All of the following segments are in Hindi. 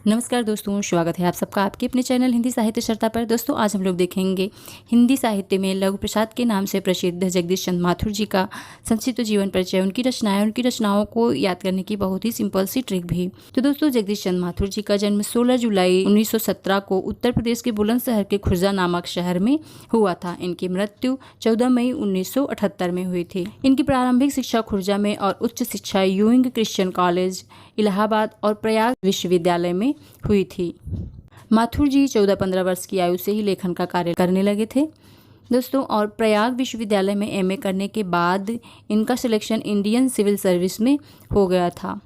नमस्कार दोस्तों, स्वागत है आप सबका आपके अपने चैनल हिंदी साहित्य चर्चा पर। दोस्तों आज हम लोग देखेंगे हिंदी साहित्य में लघु प्रसाद के नाम से प्रसिद्ध जगदीश चंद्र माथुर जी का संक्षिप्त जीवन परिचय, उनकी रचनाओं को याद करने की बहुत ही सिंपल सी ट्रिक भी। तो दोस्तों जगदीश चंद्र माथुर जी का जन्म 16 जुलाई 1917 को उत्तर प्रदेश के बुलंदशहर के खुर्जा नामक शहर में हुआ था। इनकी मृत्यु 14 मई 1978 में हुई थी। इनकी प्रारंभिक शिक्षा खुर्जा में और उच्च शिक्षा यूइंग क्रिश्चियन कॉलेज इलाहाबाद और प्रयाग विश्वविद्यालय में हुई थी। माथुर जी 14-15 वर्ष की आयु से ही लेखन का कार्य करने लगे थे दोस्तों, और प्रयाग विश्वविद्यालय में एमए करने के बाद इनका सिलेक्शन इंडियन सिविल सर्विस में हो गया था।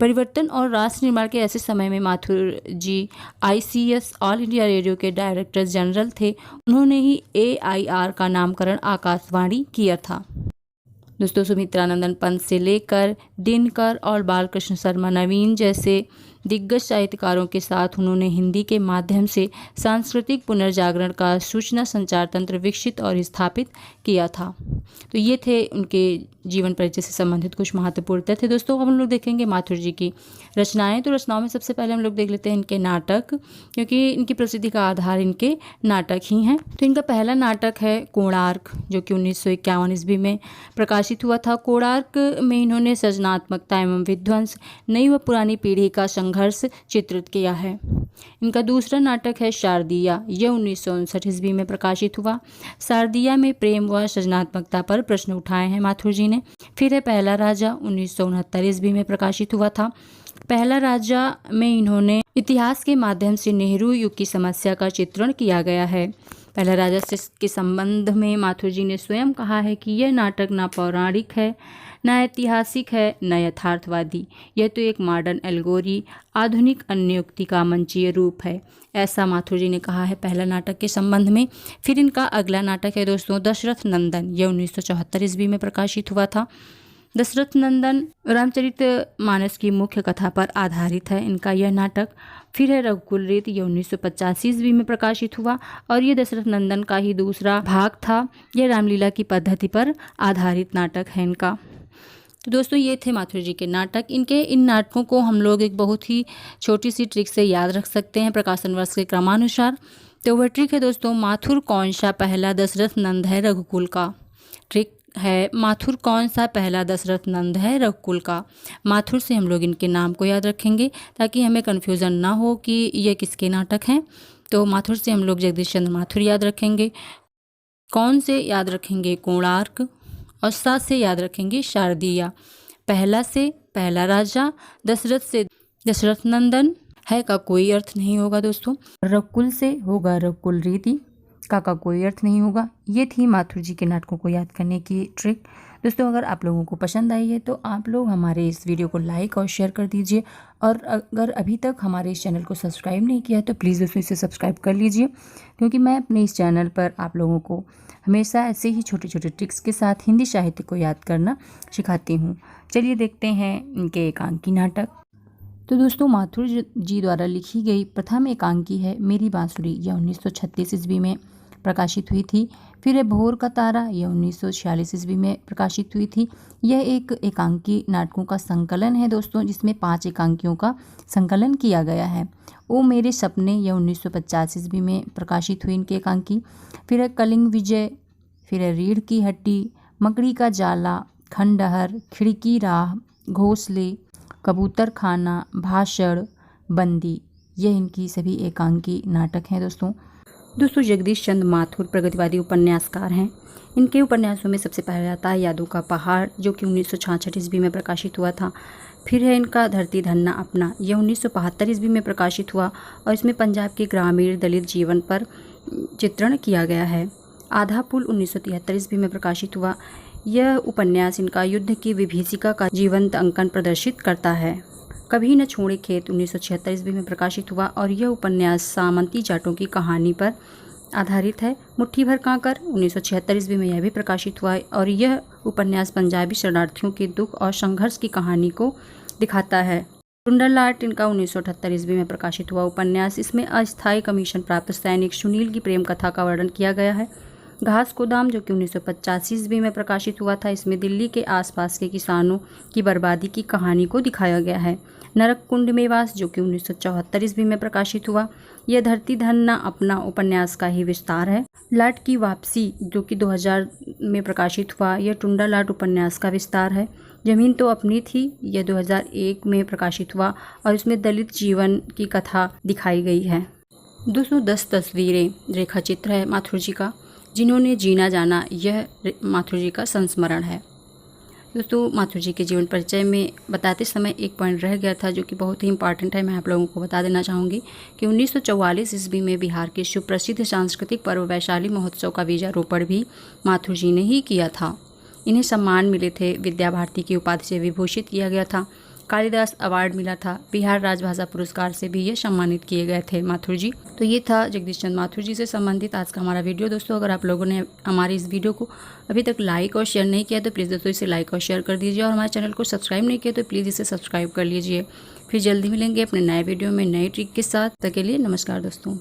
परिवर्तन और राष्ट्र निर्माण के ऐसे समय में माथुर जी आईसीएस ऑल इंडिया रेडियो के डायरेक्टर जनरल थे। उन्होंने ही एआईआर का नामकरण आकाशवाणी किया था। दोस्तों सुमित्रानंदन पंत से लेकर दिनकर और बालकृष्ण शर्मा नवीन जैसे दिग्गज साहित्यकारों के साथ उन्होंने हिंदी के माध्यम से सांस्कृतिक पुनर्जागरण का सूचना संचार तंत्र विकसित और स्थापित किया था। तो ये थे उनके जीवन परिचय से संबंधित कुछ महत्वपूर्ण तथ्य। दोस्तों हम लोग देखेंगे माथुर जी की रचनाएं। तो रचनाओं में सबसे पहले हम लोग देख लेते हैं इनके नाटक, क्योंकि इनकी प्रसिद्धि का आधार इनके नाटक ही हैं। तो इनका पहला नाटक है कोणार्क, जो कि 1951 ईस्वी में प्रकाशित हुआ था। कोणार्क में इन्होंने सृजनात्मकता एवं विध्वंस, नई व पुरानी पीढ़ी का संघर्ष चित्रित किया है। इनका दूसरा नाटक है शारदिया, यह 1959 ईस्वी में प्रकाशित हुआ। शारदिया में प्रेम व सृजनात्मकता पर प्रश्न उठाए हैं माथुर जी ने। फिर है पहला राजा, 1969 ईस्वी में प्रकाशित हुआ था। पहला राजा में इन्होंने इतिहास के माध्यम से नेहरू युग की समस्या का चित्रण किया गया है। पहला राजा से के संबंध में माथुर जी ने स्वयं कहा है कि यह नाटक ना पौराणिक है, न ऐतिहासिक है, न यथार्थवादी। यह तो एक मॉडर्न एल्गोरी, आधुनिक अन्योक्ति का मंचीय रूप है, ऐसा माथुर जी ने कहा है पहला नाटक के संबंध में। फिर इनका अगला नाटक है दोस्तों दशरथ नंदन, यह 1974 ईस्वी में प्रकाशित हुआ था। दशरथ नंदन रामचरितमानस की मुख्य कथा पर आधारित है इनका यह नाटक। फिर है रघुकुल रीत, यह 1985 ईस्वी में प्रकाशित हुआ और ये दशरथ नंदन का ही दूसरा भाग था। यह रामलीला की पद्धति पर आधारित नाटक है इनका। तो दोस्तों ये थे माथुर जी के नाटक। इनके इन नाटकों को हम लोग एक बहुत ही छोटी सी ट्रिक से याद रख सकते हैं प्रकाशन वर्ष के क्रमानुसार। तो वह ट्रिक है दोस्तों माथुर कौन सा पहला दशरथ नंद है रघुकुल का। ट्रिक है माथुर कौन सा पहला दशरथ नंद है रघुकुल का। माथुर से हम लोग इनके नाम को याद रखेंगे ताकि हमें कन्फ्यूज़न ना हो कि ये किसके नाटक हैं। तो माथुर से हम लोग जगदीश चंद्र माथुर याद रखेंगे, कौन से याद रखेंगे कोणार्क, और साथ से याद रखेंगे शारदिया। पहला से पहला राजा, दशरथ से दशरथ नंदन, है का कोई अर्थ नहीं होगा दोस्तों। रघुकुल से होगा रघुकुल रीति, का कोई अर्थ नहीं होगा। ये थी माथुर जी के नाटकों को याद करने की ट्रिक। दोस्तों अगर आप लोगों को पसंद आई है तो आप लोग हमारे इस वीडियो को लाइक और शेयर कर दीजिए, और अगर अभी तक हमारे इस चैनल को सब्सक्राइब नहीं किया है तो प्लीज़ दोस्तों इसे सब्सक्राइब कर लीजिए, क्योंकि मैं अपने इस चैनल पर आप लोगों को हमेशा ऐसे ही छोटे छोटे ट्रिक्स के साथ हिंदी साहित्य को याद करना सिखाती हूँ। चलिए देखते हैं इनके एकांकी नाटक। तो दोस्तों माथुर जी द्वारा लिखी गई प्रथम एकांकी है मेरी बांसुरी, यह 1936 ईस्वी में प्रकाशित हुई थी। फिर है भोर का तारा, यह 1946 ईस्वी में प्रकाशित हुई थी। यह एक एकांकी नाटकों का संकलन है दोस्तों, जिसमें 5 एकांकियों का संकलन किया गया है। ओ मेरे सपने, यह 1950 ईस्वी में प्रकाशित हुई इनकी एकांकी। फिर है कलिंग विजय, फिर है रीढ़ की हड्डी, मकड़ी का जाला, खंडहर, खिड़की राह, घोंसले, कबूतर खाना, भाषण, बंदी। यह इनकी सभी एकांकी नाटक हैं दोस्तों। जगदीश चंद्र माथुर प्रगतिवादी उपन्यासकार हैं। इनके उपन्यासों में सबसे पहले आता है यादों का पहाड़, जो कि 1966 ईस्वी में प्रकाशित हुआ था। फिर है इनका धरती धन्ना अपना, यह 1972 ईस्वी में प्रकाशित हुआ और इसमें पंजाब के ग्रामीण दलित जीवन पर चित्रण किया गया है। आधा पुल 1973 ईस्वी में प्रकाशित हुआ। यह उपन्यास इनका युद्ध की विभीषिका का जीवंत अंकन प्रदर्शित करता है। कभी न छोड़े खेत 1976 ईस्वी में प्रकाशित हुआ और यह उपन्यास सामंती जाटों की कहानी पर आधारित है। मुट्ठी भर कांकर 1976 ईस्वी में यह भी प्रकाशित हुआ और यह उपन्यास पंजाबी शरणार्थियों के दुख और संघर्ष की कहानी को दिखाता है। टुंडरलाट इनका 1978 ईस्वी में प्रकाशित हुआ उपन्यास। इसमें अस्थायी कमीशन प्राप्त सैनिक सुनील की प्रेम कथा का वर्णन किया गया है। घास गोदाम, जो कि 1985 ईस्वी में प्रकाशित हुआ था, इसमें दिल्ली के आसपास के किसानों की बर्बादी की कहानी को दिखाया गया है। नरक कुंड में वास जो कि 1974 ईस्वी में प्रकाशित हुआ। यह धरती धन न अपना उपन्यास का ही विस्तार है। लाट की वापसी जो कि 2000 में प्रकाशित हुआ, यह टुंडा लाट उपन्यास का विस्तार है। जमीन तो अपनी थी, यह 2001 में प्रकाशित हुआ और इसमें दलित जीवन की कथा दिखाई गई है। 210 तस्वीरें रेखा चित्र है माथुर जी का। जिन्होंने जीना जाना, यह माथुर जी का संस्मरण है। दोस्तों, माथुर जी के जीवन परिचय में बताते समय एक पॉइंट रह गया था जो कि बहुत ही इंपॉर्टेंट है, मैं आप लोगों को बता देना चाहूँगी कि 1944 ईस्वी में बिहार के सुप्रसिद्ध सांस्कृतिक पर्व वैशाली महोत्सव का बीजारोपण भी माथुर जी ने ही किया था। इन्हें सम्मान मिले थे, विद्या भारती की उपाधि से विभूषित किया गया था, कालिदास अवार्ड मिला था, बिहार राजभाषा पुरस्कार से भी ये सम्मानित किए गए थे माथुर जी। तो ये था जगदीश चंद्र माथुर जी से संबंधित आज का हमारा वीडियो। दोस्तों, अगर आप लोगों ने हमारी इस वीडियो को अभी तक लाइक और शेयर नहीं किया तो प्लीज़ दोस्तों इसे लाइक और शेयर कर दीजिए, और हमारे चैनल को सब्सक्राइब नहीं किया तो प्लीज़ इसे सब्सक्राइब कर लीजिए। फिर जल्दी मिलेंगे अपने नए वीडियो में नई ट्रिक के साथ। तब तक के लिए नमस्कार दोस्तों।